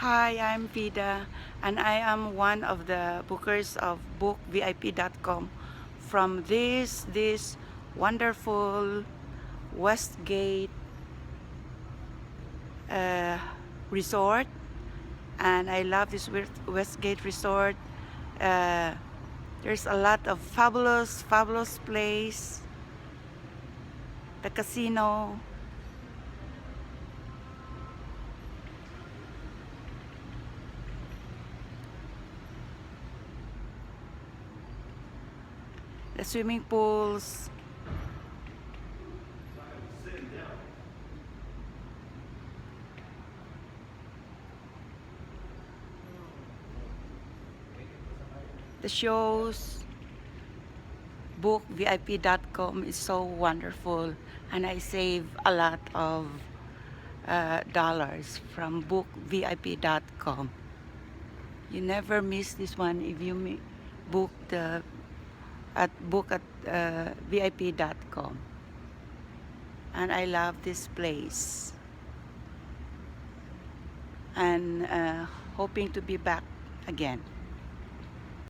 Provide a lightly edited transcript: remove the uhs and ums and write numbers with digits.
Hi, I'm Vida, and I am one of the bookers of bookvip.com from this wonderful Westgate uh, resort, and I love this Westgate resort. Uh, there's a lot of fabulous place, the casino, the swimming pools. The shows. Bookvip.com is so wonderful, and I save a lot of dollars from bookvip.com. You never miss this one if you book the book at vip.com. And I love this place, and hoping to be back again.